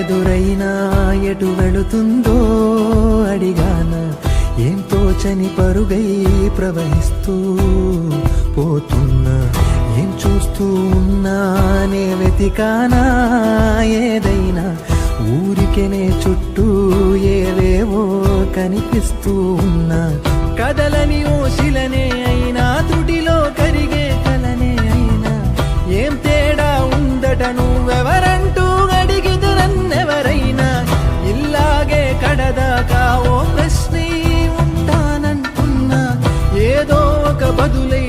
ఎదురైనా ఎటు వెళుతుందో అడిగాన, ఏం తోచని పరుగై ప్రవహిస్తూ పోతున్నా. ఏం చూస్తూ ఉన్నానే వెతికానా ఏదైనా, ఊరికెనే చుట్టూ ఏవేవో కనిపిస్తూ ఉన్నా. కదలని ఓశిలనే అయినా, తుడిలో కరిగే కలనే అయినా, ఏం తేడా ఉందట నువ్వెవరంటూ అడిగిదు నన్నెవరైనా. ఇల్లాగే కడదాకా ఓ ప్రశ్నే ఉంటానంటున్నా, ఏదో ఒక బదులై